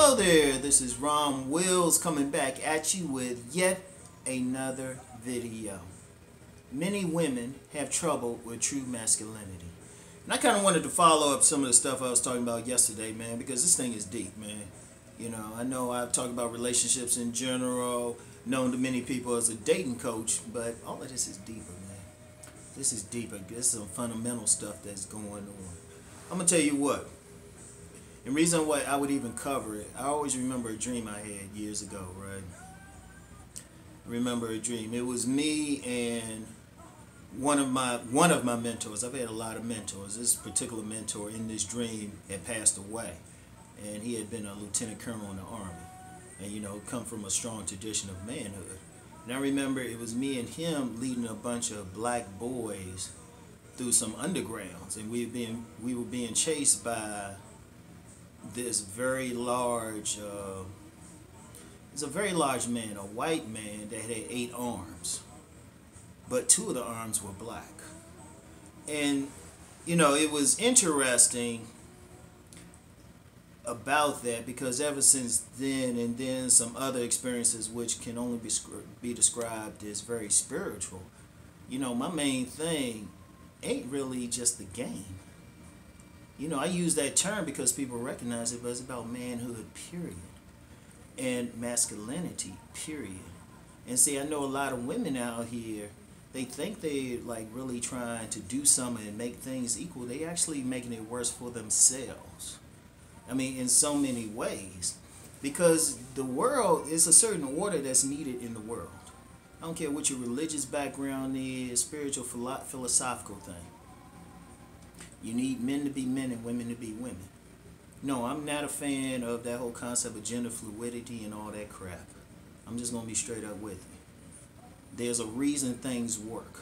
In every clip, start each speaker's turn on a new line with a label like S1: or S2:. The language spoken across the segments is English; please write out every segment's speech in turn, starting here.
S1: Hello there, this is Rom Wills coming back at you with yet another video. Many women have trouble with true masculinity. And I kind of wanted to follow up some of the stuff I was talking about yesterday, man, because this thing is deep, man. You know I've talked about relationships in general, known to many people as a dating coach, but all of this is deeper, man. This is deeper. This is some fundamental stuff that's going on. I'm going to tell you what. And reason why I would even cover it, I always remember a dream I had years ago, right? I remember a dream. It was me and one of my mentors. I've had a lot of mentors. This particular mentor in this dream had passed away, and he had been a lieutenant colonel in the Army, and come from a strong tradition of manhood. And I remember it was me and him leading a bunch of black boys through some undergrounds, and we were being chased by this very large, it's a very large man, a white man that had 8 arms, but 2 of the arms were black. And it was interesting about that because ever since then, and then some other experiences which can only be described as very spiritual, my main thing ain't really just the game. I use that term because people recognize it, but it's about manhood, period. And masculinity, period. And see, I know a lot of women out here, they think they're like really trying to do something and make things equal. They actually making it worse for themselves. I mean, in so many ways. Because the world is a certain order that's needed in the world. I don't care what your religious background is, spiritual, philosophical thing. You need men to be men and women to be women. No, I'm not a fan of that whole concept of gender fluidity and all that crap. I'm just going to be straight up with you. There's a reason things work.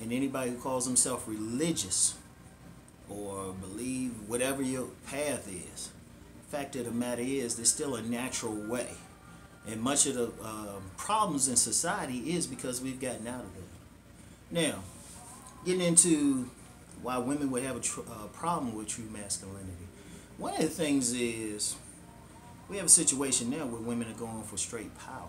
S1: And anybody who calls himself religious or believe whatever your path is, the fact of the matter is there's still a natural way. And much of the problems in society is because we've gotten out of it. Now, getting into why women would have a problem with true masculinity. One of the things is we have a situation now where women are going for straight power.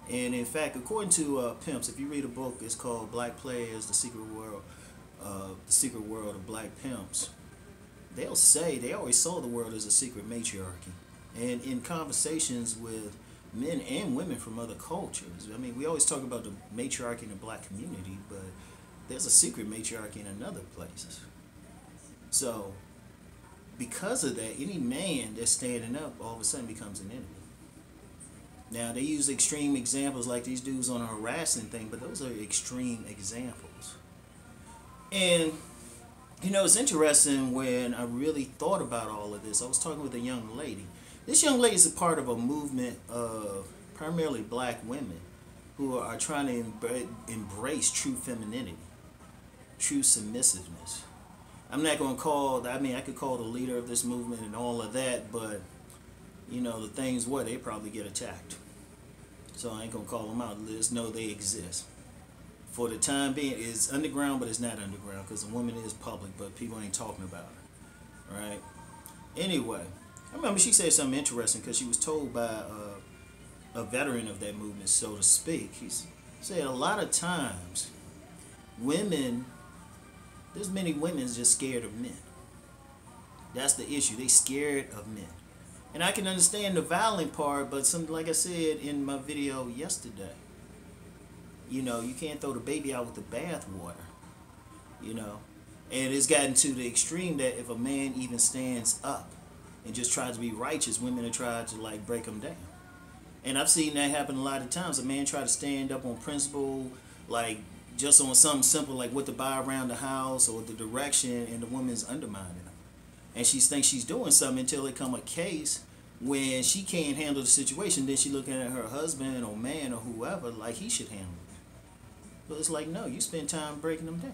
S1: And in fact, according to pimps, if you read a book, it's called Black Players, The Secret World of Black Pimps. They always saw the world as a secret matriarchy. And in conversations with men and women from other cultures, I mean, we always talk about the matriarchy in the black community, but there's a secret matriarchy in other places. So, because of that, any man that's standing up all of a sudden becomes an enemy. Now, they use extreme examples like these dudes on a harassing thing, but those are extreme examples. And, it's interesting when I really thought about all of this. I was talking with a young lady. This young lady is a part of a movement of primarily black women who are trying to embrace true femininity. True submissiveness. I'm not going to call, I could call the leader of this movement and all of that, but, the things they probably get attacked. So I ain't going to call them out. Just know they exist. For the time being, it's underground, but it's not underground because the woman is public, but people ain't talking about her. Right? Anyway, I remember she said something interesting because she was told by a veteran of that movement, so to speak. He said a lot of times, there's many women just scared of men. That's the issue. They scared of men. And I can understand the violent part, but like I said in my video yesterday, you can't throw the baby out with the bathwater. And it's gotten to the extreme that if a man even stands up and just tries to be righteous, women are trying to break him down. And I've seen that happen a lot of times. A man try to stand up on principle, just on something simple like what to buy around the house or the direction, and the woman's undermining him. And she thinks she's doing something until it come a case when she can't handle the situation. Then she looking at her husband or man or whoever like he should handle it. But it's like, no, you spend time breaking them down.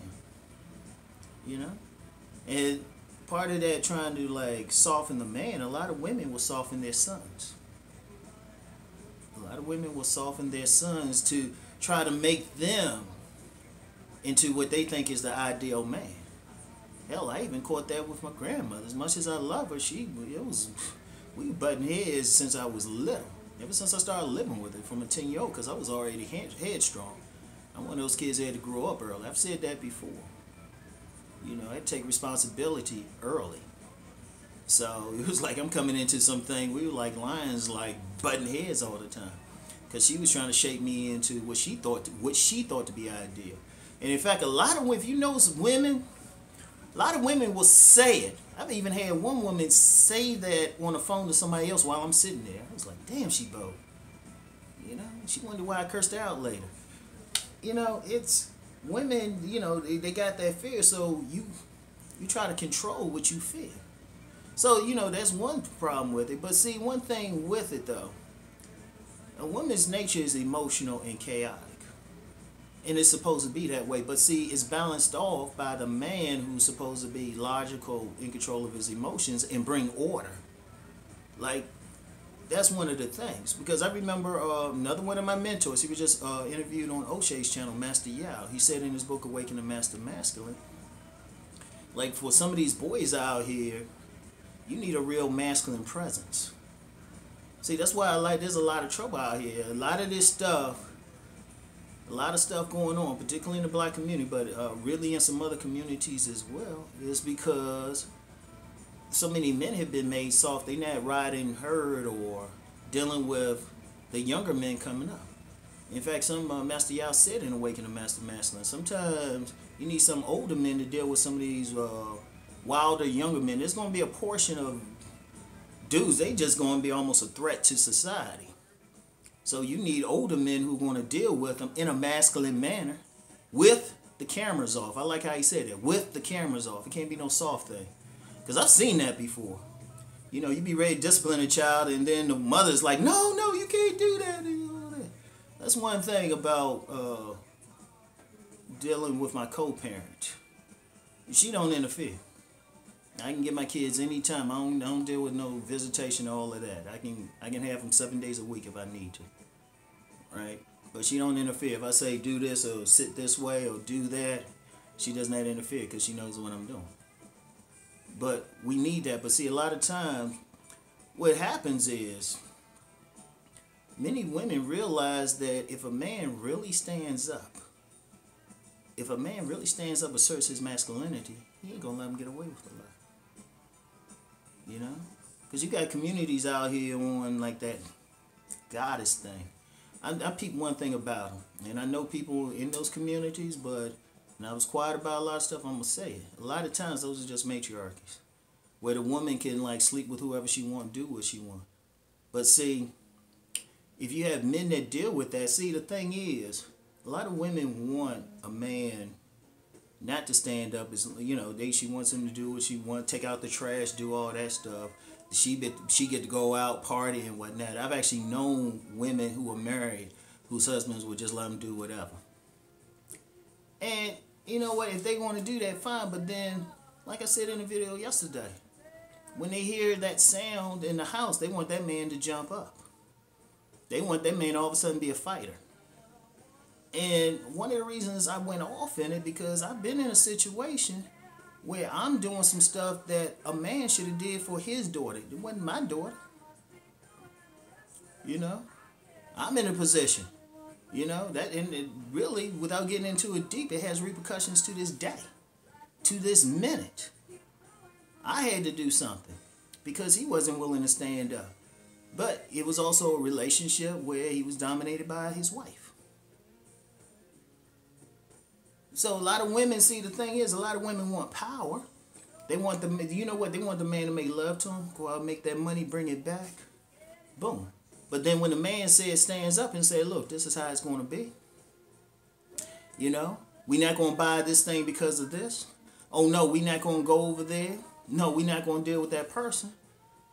S1: And part of that trying to soften the man, a lot of women will soften their sons. A lot of women will soften their sons to try to make them into what they think is the ideal man. Hell, I even caught that with my grandmother. As much as I love her, We butting heads since I was little. Ever since I started living with her from a 10-year-old, because I was already headstrong. I'm one of those kids that had to grow up early. I've said that before. You know, I had to take responsibility early. So it was like I'm coming into something. We were like lions, like butting heads all the time, because she was trying to shape me into what she thought to be ideal. And in fact, a lot of women, if you know some women, a lot of women will say it. I've even had one woman say that on the phone to somebody else while I'm sitting there. I was like, damn, she bold. You know, she wondered why I cursed her out later. You know, it's women, you know, they got that fear, so you try to control what you feel. So, you know, that's one problem with it. But see, one thing with it, though, a woman's nature is emotional and chaotic. And it's supposed to be that way. But see, it's balanced off by the man who's supposed to be logical, in control of his emotions, and bring order. Like, that's one of the things. Because I remember another one of my mentors, he was just interviewed on O'Shea's channel, Master Yao. He said in his book, Awaken the Master Masculine, like, for some of these boys out here, you need a real masculine presence. See, that's why I like, there's a lot of trouble out here. A lot of this stuff, a lot of stuff going on, particularly in the black community, but really in some other communities as well, is because so many men have been made soft. They're not riding herd or dealing with the younger men coming up. In fact, some Master Yao said in Awaken the Master Masculine, sometimes you need some older men to deal with some of these wilder younger men. There's going to be a portion of dudes, they just going to be almost a threat to society. So you need older men who are going to deal with them in a masculine manner with the cameras off. I like how he said that, with the cameras off. It can't be no soft thing. Because I've seen that before. You know, you be ready to discipline a child, and then the mother's like, no, you can't do that. And all that. That's one thing about dealing with my co-parent. She don't interfere. I can get my kids anytime. I don't deal with no visitation or all of that. I can have them 7 days a week if I need to. Right? But she don't interfere. If I say do this or sit this way or do that, she does not interfere because she knows what I'm doing. But we need that. But see, a lot of times what happens is many women realize that if a man really stands up, asserts his masculinity, he ain't gonna let him get away with a lot. You know? Because you got communities out here on like that goddess thing. I peep one thing about them. And I know people in those communities, but and I was quiet about a lot of stuff, I'm going to say it. A lot of times those are just matriarchies. Where the woman can like sleep with whoever she want, do what she want. But see, if you have men that deal with that, see, the thing is, a lot of women want a man not to stand up. Is, you know, she wants him to do what she wants, take out the trash, do all that stuff. She get to go out, party and whatnot. I've actually known women who were married whose husbands would just let them do whatever. And you know what? If they want to do that, fine. But then, like I said in the video yesterday, when they hear that sound in the house, they want that man to jump up. They want that man all of a sudden be a fighter. And one of the reasons I went off in it, because I've been in a situation where I'm doing some stuff that a man should have did for his daughter. It wasn't my daughter. You know? I'm in a position. You know? That, and it really, without getting into it deep, it has repercussions to this day. To this minute. I had to do something. Because he wasn't willing to stand up. But it was also a relationship where he was dominated by his wife. So a lot of women, see, the thing is, a lot of women want power. They want the, you know what? They want the man to make love to them, go out, make that money, bring it back. Boom. But then when the man stands up and says, look, this is how it's going to be. You know, we're not going to buy this thing because of this. Oh, no, we're not going to go over there. No, we're not going to deal with that person.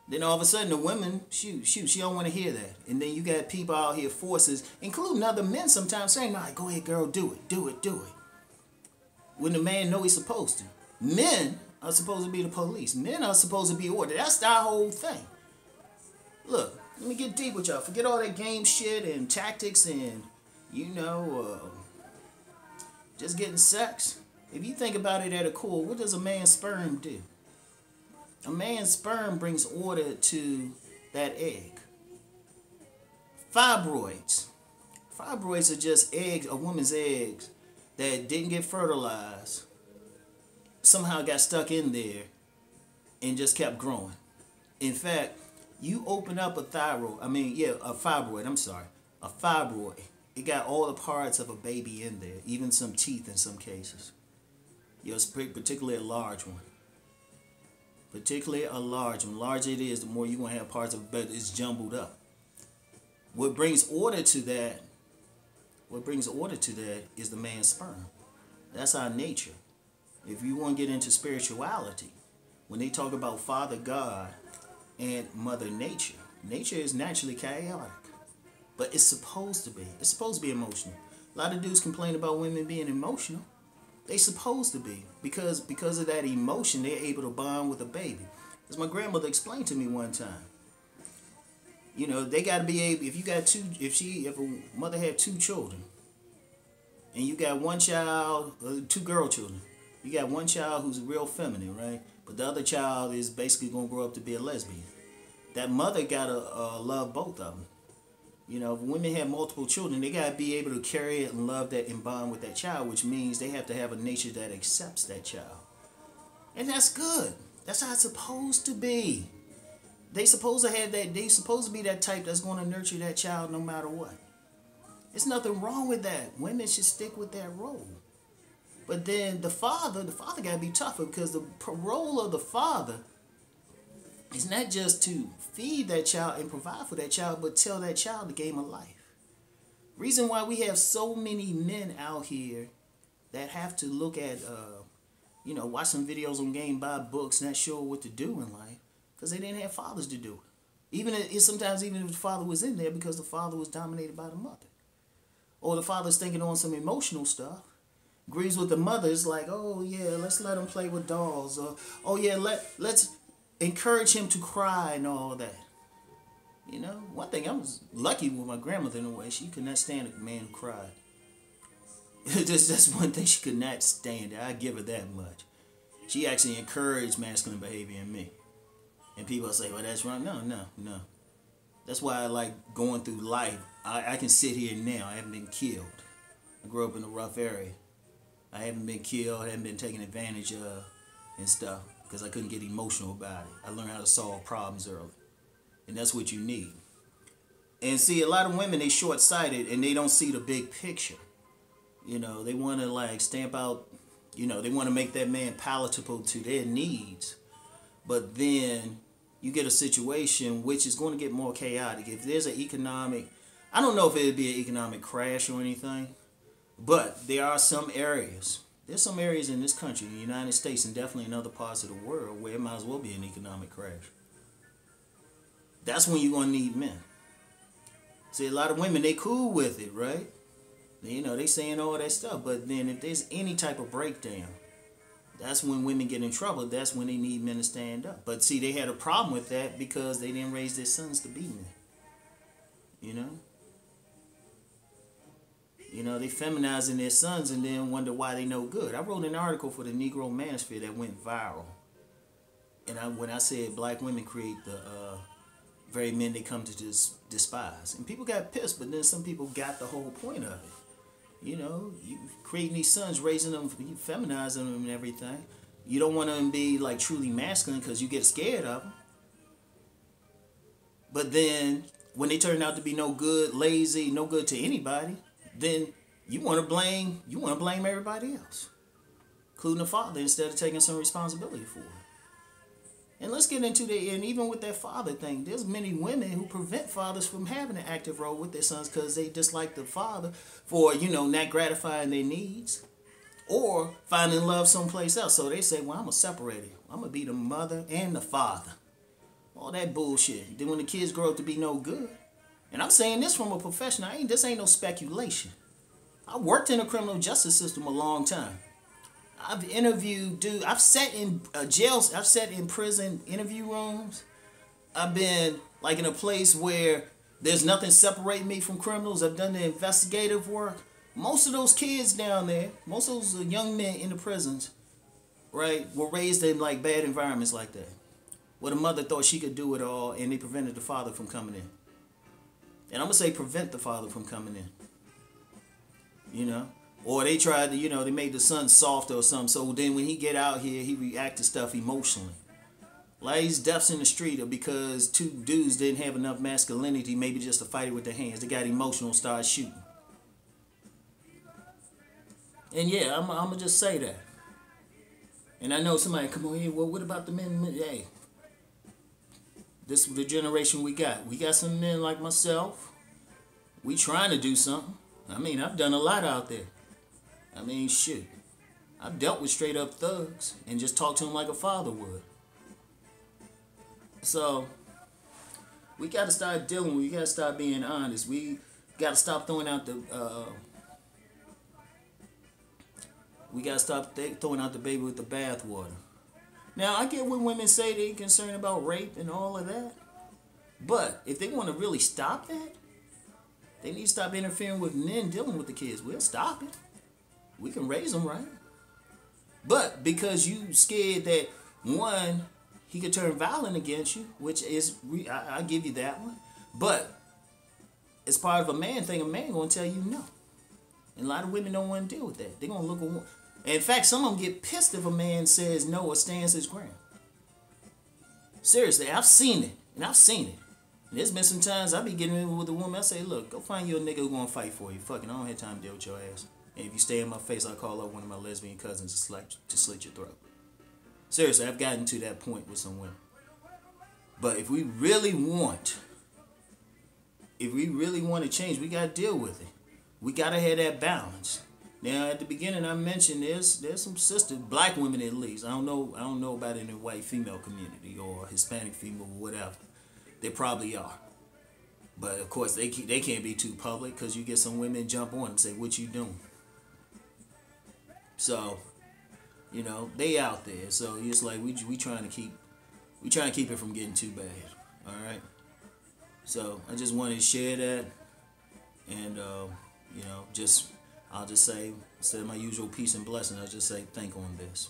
S1: Then all of a sudden the women, shoot, she don't want to hear that. And then you got people out here, forces, including other men sometimes saying, nah, go ahead, girl, do it. When the man know he's supposed to. Men are supposed to be the police. Men are supposed to be order. That's our whole thing. Look, let me get deep with y'all. Forget all that game shit and tactics and, you know, just getting sex. If you think about it at a core, what does a man's sperm do? A man's sperm brings order to that egg. Fibroids. Fibroids are just eggs, a woman's eggs that didn't get fertilized, somehow got stuck in there and just kept growing. In fact, you open up a fibroid, a fibroid. It got all the parts of a baby in there, even some teeth in some cases. Particularly a large one. Particularly a large one. The larger it is, the more you're going to have parts of it, but it's jumbled up. What brings order to that is the man's sperm. That's our nature. If you want to get into spirituality, when they talk about Father God and Mother Nature, nature is naturally chaotic. But it's supposed to be. It's supposed to be emotional. A lot of dudes complain about women being emotional. They supposed to be. Because of that emotion, they're able to bond with a baby. As my grandmother explained to me one time. You know, they got to be able, if a mother had 2 children, and you got one child, 2 girl children, you got one child who's real feminine, right? But the other child is basically going to grow up to be a lesbian. That mother got to love both of them. You know, if women have multiple children, they got to be able to carry it and love that and bond with that child, which means they have to have a nature that accepts that child. And that's good. That's how it's supposed to be. They supposed to have that. They supposed to be that type that's going to nurture that child no matter what. There's nothing wrong with that. Women should stick with that role. But then the father got to be tougher, because the role of the father is not just to feed that child and provide for that child, but tell that child the game of life. Reason why we have so many men out here that have to look at, watch some videos on game, buy books, not sure what to do in life, because they didn't have fathers to do it. Sometimes even if the father was in there, because the father was dominated by the mother. Or the father's thinking on some emotional stuff, agrees with the mother, it's like, oh yeah, let's let him play with dolls, or oh yeah, let's encourage him to cry and all that. You know, one thing, I was lucky with my grandmother in a way. She could not stand a man who cried. That's one thing she could not stand. I give her that much. She actually encouraged masculine behavior in me. And people say, well, that's wrong. No. That's why I like going through life. I can sit here now. I haven't been killed. I grew up in a rough area. I haven't been killed. I haven't been taken advantage of and stuff, because I couldn't get emotional about it. I learned how to solve problems early. And that's what you need. And see, a lot of women, they short-sighted and they don't see the big picture. You know, they want to like stamp out, they want to make that man palatable to their needs. But then you get a situation which is going to get more chaotic. If there's an economic, I don't know if it would be an economic crash or anything, but there are some areas. There's some areas in this country, in the United States, and definitely in other parts of the world, where it might as well be an economic crash. That's when you're going to need men. See, a lot of women, they cool with it, right? They saying all that stuff. But then if there's any type of breakdown, that's when women get in trouble. That's when they need men to stand up. But see, they had a problem with that because they didn't raise their sons to be men. They feminizing their sons and then wonder why they no good. I wrote an article for the Negro Manosphere that went viral. And when I said black women create the very men they come to despise. And people got pissed, but then some people got the whole point of it. You creating these sons, raising them, you feminizing them and everything. You don't want them to be like truly masculine because you get scared of them. But then when they turn out to be no good, lazy, no good to anybody, then you want to blame everybody else, including the father, instead of taking some responsibility for it. And let's get into and even with that father thing, there's many women who prevent fathers from having an active role with their sons because they dislike the father for, not gratifying their needs or finding love someplace else. So they say, well, I'm going to separate it. I'm going to be the mother and the father. All that bullshit. Then when the kids grow up to be no good, and I'm saying this from a professional, this ain't no speculation. I worked in the criminal justice system a long time. I've interviewed dudes. I've sat in jails. I've sat in prison interview rooms. I've been like in a place where there's nothing separating me from criminals. I've done the investigative work. Most of those kids down there, most of those young men in the prisons, right, were raised in like bad environments like that, where the mother thought she could do it all, and they prevented the father from coming in. And I'm gonna say prevent the father from coming in. You know, or they tried to, they made the son softer or something. So then when he get out here, he react to stuff emotionally. Like these deaths in the street are because two dudes didn't have enough masculinity, maybe just to fight it with their hands. They got emotional, started shooting. And yeah, I'm gonna just say that. And I know somebody come on here, well, what about the men? Hey, this is the generation we got. We got some men like myself. We trying to do something. I mean, I've done a lot out there. I mean, shit. I've dealt with straight up thugs and just talked to them like a father would. So, we got to start dealing with, we got to start being honest. We got to stop throwing out the, throwing out the baby with the bathwater. Now, I get when women say they're concerned about rape and all of that. But if they want to really stop that, they need to stop interfering with men dealing with the kids. We'll stop it. We can raise them right. But because you scared that, one, he could turn violent against you, which is, I give you that one. But as part of a man thing, a man going to tell you no. And a lot of women don't want to deal with that. They're going to look at, in fact, some of them get pissed if a man says no or stands his ground. Seriously, I've seen it. And I've seen it. And there's been some times I be getting in with a woman, I say, look, go find you a nigga who's going to fight for you. Fucking, I don't have time to deal with your ass. And if you stay in my face, I'll call up one of my lesbian cousins to slit your throat. Seriously, I've gotten to that point with some women. But if we really want to change, we got to deal with it. We got to have that balance. Now, at the beginning, I mentioned there's some sisters, black women at least. I don't know about it in the white female community or Hispanic female or whatever. They probably are. But, of course, they can't be too public because you get some women jump on and say, what you doing? So, they out there. So it's like we trying to keep it from getting too bad. All right. So I just wanted to share that, and I'll just say, instead of my usual peace and blessing, I'll just say, think on this.